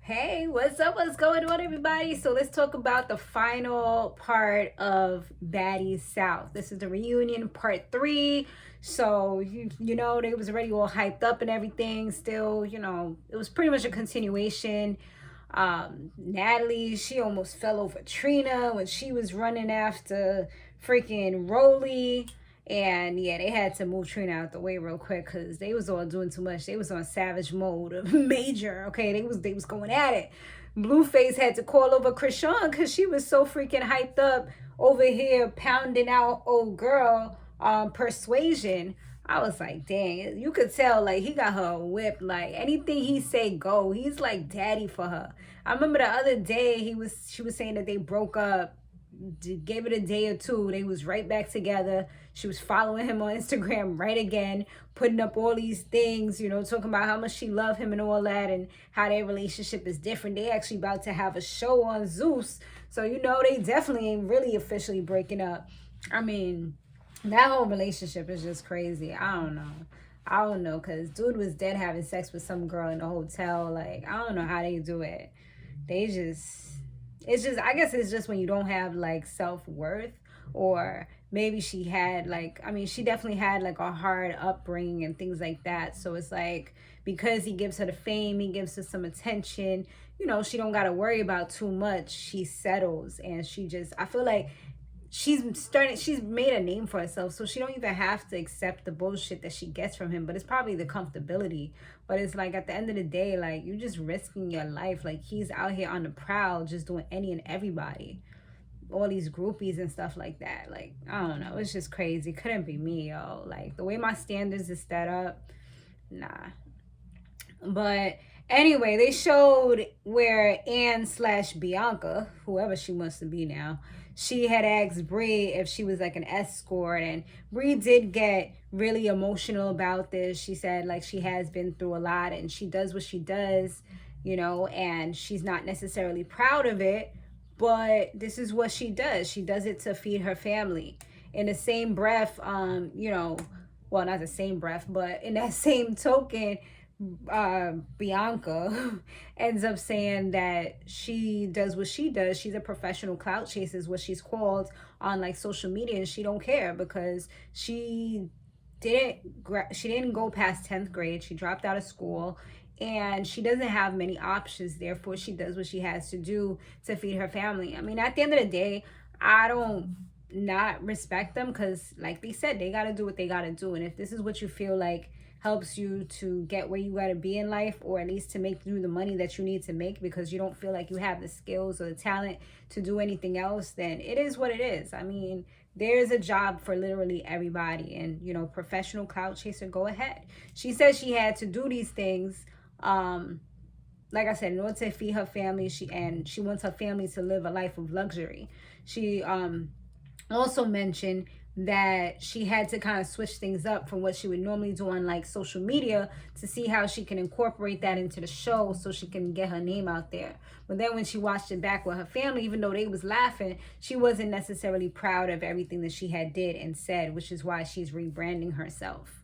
Hey, what's up? What's going on, everybody? So let's talk about the final part of Baddies South. This is the reunion part 3. So you know they was already all hyped up and everything. Still, it was pretty much a continuation. Natalie, she almost fell over Trina when she was running after freaking Rolly. And yeah, they had to move Trina out the way real quick because they was all doing too much. They was on savage mode, major. Okay, they was going at it. Blueface had to call over Chrisean because she was so freaking hyped up over here pounding out old girl persuasion. I was like, dang, you could tell like he got her whipped. Like anything he say go. He's like daddy for her. I remember the other day she was saying that they broke up, gave it a day or two, they was right back together. She was following him on Instagram right again, putting up all these things, talking about how much she loved him and all that, and how their relationship is different. They actually about to have a show on Zeus, so they definitely ain't really officially breaking up. I mean, that whole relationship is just crazy. I don't know, because dude was dead having sex with some girl in the hotel. Like, I don't know how they do it. They just, it's just, I guess it's just when you don't have like self-worth, or maybe she had like, I mean, she definitely had like a hard upbringing and things like that. So it's like, because he gives her the fame, he gives her some attention, she don't got to worry about too much. She settles, and she just, I feel like she's made a name for herself, so she don't even have to accept the bullshit that she gets from him. But it's probably the comfortability. But it's like, at the end of the day, like, you just risking your life. Like, he's out here on the prowl just doing any and everybody, all these groupies and stuff like that. Like, I don't know, it's just crazy. Couldn't be me, yo. Like, the way my standards is set up, nah. But anyway, they showed where Anne slash Bianca, whoever she wants to be now, she had asked Bree if she was like an escort, and Bree did get really emotional about this. She said like she has been through a lot and she does what she does, and she's not necessarily proud of it, but this is what she does. She does it to feed her family. In the same breath, well, not the same breath, but in that same token, Bianca ends up saying that she does what she does. She's a professional clout chaser, is what she's called on like social media, and she don't care because she didn't go past 10th grade. She dropped out of school, and she doesn't have many options. Therefore, she does what she has to do to feed her family. I mean, at the end of the day, I don't not respect them, because like they said, they got to do what they got to do. And if this is what you feel like helps you to get where you got to be in life, or at least to make you the money that you need to make, because you don't feel like you have the skills or the talent to do anything else, then it is what it is. I mean, there's a job for literally everybody, and professional clout chaser, go ahead. She said she had to do these things, like I said, in order to feed her family. She wants her family to live a life of luxury. She also mentioned that she had to kind of switch things up from what she would normally do on like social media, to see how she can incorporate that into the show so she can get her name out there. But then when she watched it back with her family, even though they was laughing, she wasn't necessarily proud of everything that she had did and said, which is why she's rebranding herself.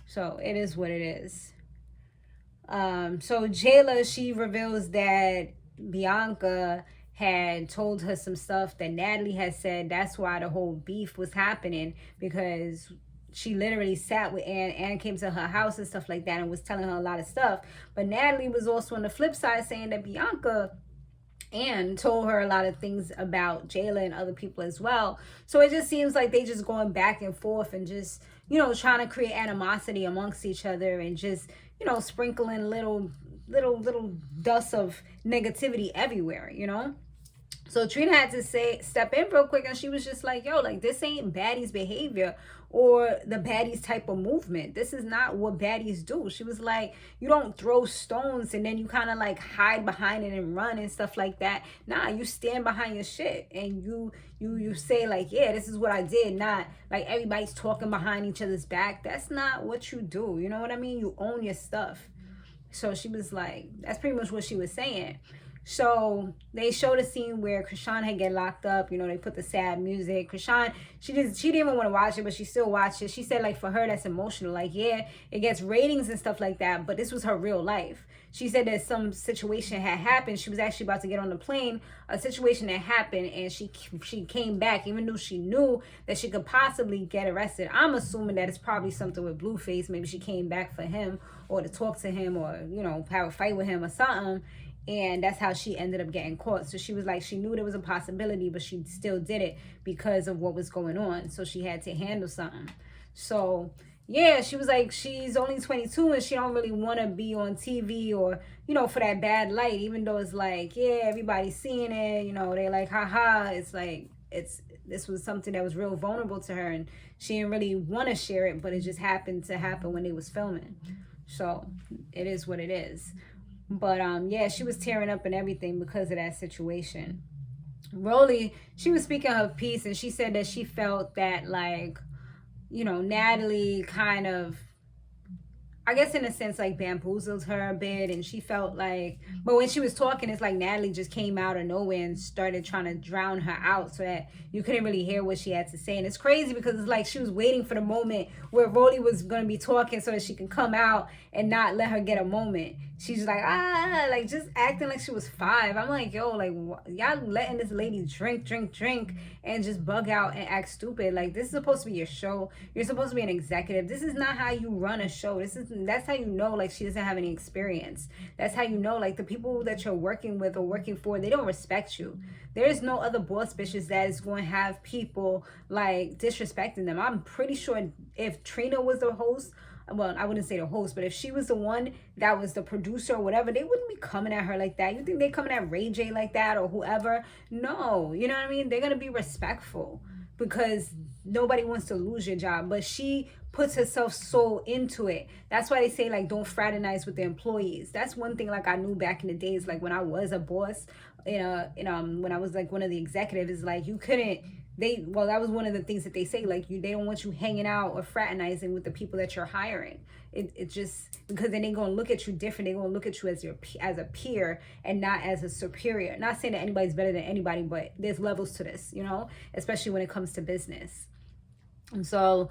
So it is what it is. So Jayla, she reveals that Bianca had told her some stuff that Natalie had said. That's why the whole beef was happening, because she literally sat with Anne. Anne came to her house and stuff like that and was telling her a lot of stuff. But Natalie was also on the flip side saying that Bianca and told her a lot of things about Jayla and other people as well. So it just seems like they just going back and forth and just, trying to create animosity amongst each other, and just, sprinkling little dust of negativity everywhere, So Trina had to step in real quick, and she was just like, yo, like, this ain't Baddies behavior or the Baddies type of movement. This is not what Baddies do. She was like, you don't throw stones and then you kind of like hide behind it and run and stuff like that. Nah, you stand behind your shit, and you say like, yeah, this is what I did. Not like everybody's talking behind each other's back. That's not what you do. You know what I mean? You own your stuff. So she was like, that's pretty much what she was saying. So they showed a scene where Chrisean had get locked up. You know, they put the sad music. Chrisean, she didn't even want to watch it, but she still watched it. She said, like, for her, that's emotional. Like, yeah, it gets ratings and stuff like that, but this was her real life. She said that some situation had happened. She was actually about to get on the plane. A situation that happened, and she came back, even though she knew that she could possibly get arrested. I'm assuming that it's probably something with Blueface. Maybe she came back for him, or to talk to him, or, you know, have a fight with him or something. And that's how she ended up getting caught. So she was like, she knew there was a possibility, but she still did it because of what was going on. So she had to handle something. So yeah, she was like, she's only 22 and she don't really want to be on TV or, you know, for that bad light, even though it's like, yeah, everybody's seeing it, you know, they like, haha. It's like, this was something that was real vulnerable to her, and she didn't really want to share it, but it just happened to happen when they was filming. So it is what it is. But yeah, she was tearing up and everything because of that situation. Rolly, she was speaking her piece, and she said that she felt that, like, you know, Natalie kind of, I guess in a sense, like, bamboozled her a bit, and she felt like, but when she was talking, it's like Natalie just came out of nowhere and started trying to drown her out so that you couldn't really hear what she had to say. And it's crazy because it's like she was waiting for the moment where Rolly was going to be talking so that she could come out and not let her get a moment. She's like, like, just acting like she was 5. I'm like, yo, like, y'all letting this lady drink, and just bug out and act stupid. Like, this is supposed to be your show. You're supposed to be an executive. This is not how you run a show. That's how you know, like, she doesn't have any experience. That's how you know, like, the people that you're working with or working for, they don't respect you. There is no other boss bitches that is going to have people, like, disrespecting them. I'm pretty sure if Trina was the host, well, I wouldn't say the host, but if she was the one that was the producer or whatever, they wouldn't be coming at her like that. You think they coming at Ray J like that or whoever? No, you know what I mean? They're going to be respectful because nobody wants to lose your job. But she puts herself so into it. That's why they say, like, don't fraternize with the employees. That's one thing, like, I knew back in the days, like, when I was a boss, when I was, like, one of the executives, is like, you couldn't, that was one of the things that they say, like, they don't want you hanging out or fraternizing with the people that you're hiring. It just, because then they're going to look at you different. They're going to look at you as a peer and not as a superior. Not saying that anybody's better than anybody, but there's levels to this, you know, especially when it comes to business. And so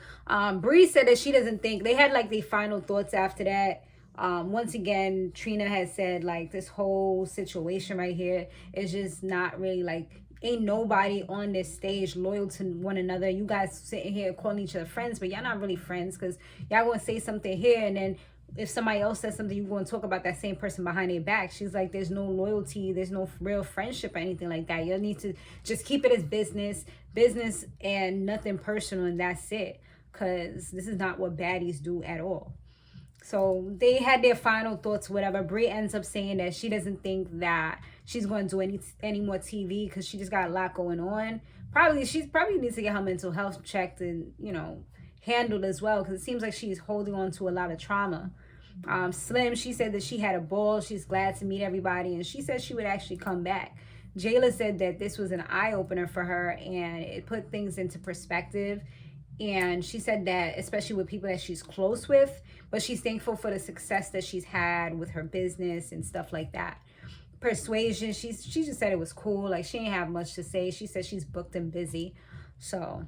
Bree said that she doesn't think, they had, like, the final thoughts after that. Once again, Trina has said, like, this whole situation right here is just not really, like, ain't nobody on this stage loyal to one another. You guys sitting here calling each other friends, but y'all not really friends, because y'all gonna say something here, and then if somebody else says something, you going to talk about that same person behind their back. She's like, there's no loyalty, there's no real friendship or anything like that. You need to just keep it as business and nothing personal, and that's it, because this is not what baddies do at all. So they had their final thoughts, whatever. Brie ends up saying that she doesn't think that she's going to do any more TV because she just got a lot going on. She probably needs to get her mental health checked and, you know, handled as well, because it seems like she's holding on to a lot of trauma. Slim, she said that she had a ball. She's glad to meet everybody, and she said she would actually come back. Jayla said that this was an eye-opener for her, and it put things into perspective. And she said that, especially with people that she's close with, but she's thankful for the success that she's had with her business and stuff like that. Persuasion, she just said it was cool. Like, she didn't have much to say. She said she's booked and busy. So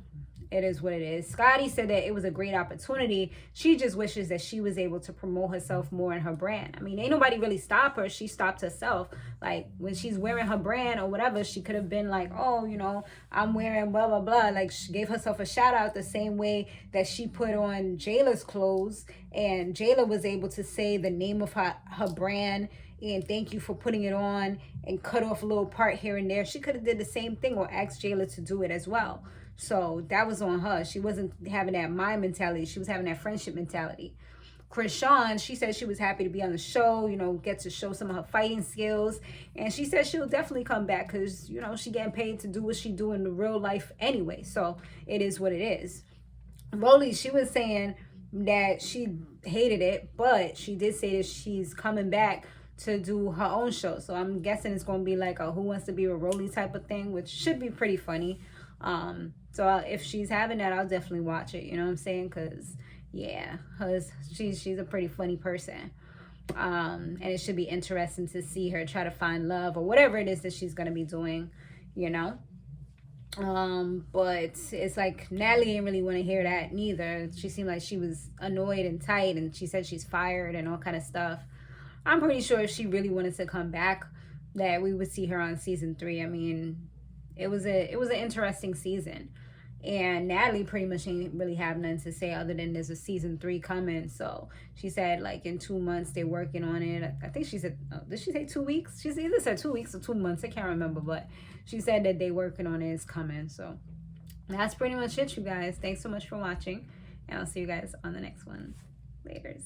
it is what it is. Scotty said that it was a great opportunity. She just wishes that she was able to promote herself more in her brand. I mean, ain't nobody really stop her. She stopped herself. Like, when she's wearing her brand or whatever, she could have been like, oh, you know, I'm wearing blah, blah, blah. Like, she gave herself a shout out the same way that she put on Jayla's clothes. And Jayla was able to say the name of her brand and thank you for putting it on, and cut off a little part here and there. She could have did the same thing or asked Jayla to do it as well. So that was on her. She wasn't having that my mentality. She was having that friendship mentality. Chrisean, she said she was happy to be on the show, you know, get to show some of her fighting skills. And she said she'll definitely come back because, you know, she getting paid to do what she do in the real life anyway. So it is what it is. Rolly, she was saying that she hated it, but she did say that she's coming back to do her own show. So I'm guessing it's going to be like a Who Wants to Be with Rolly type of thing, which should be pretty funny. So if she's having that, I'll definitely watch it. You know what I'm saying? Because, yeah, she's a pretty funny person. And it should be interesting to see her try to find love or whatever it is that she's gonna be doing, you know. But it's like Natalie didn't really want to hear that neither. She seemed like she was annoyed and tight, and she said she's fired and all kind of stuff. I'm pretty sure if she really wanted to come back, that we would see her on season 3. I mean, it was an interesting season, and Natalie pretty much ain't really have nothing to say other than there's a season 3 coming. So she said like in 2 months they're working on it. I think she said, did she say 2 weeks? She's either said 2 weeks or 2 months. I can't remember, but she said that they working on it, it's coming. So that's pretty much it, you guys. Thanks so much for watching, and I'll see you guys on the next one. Laters.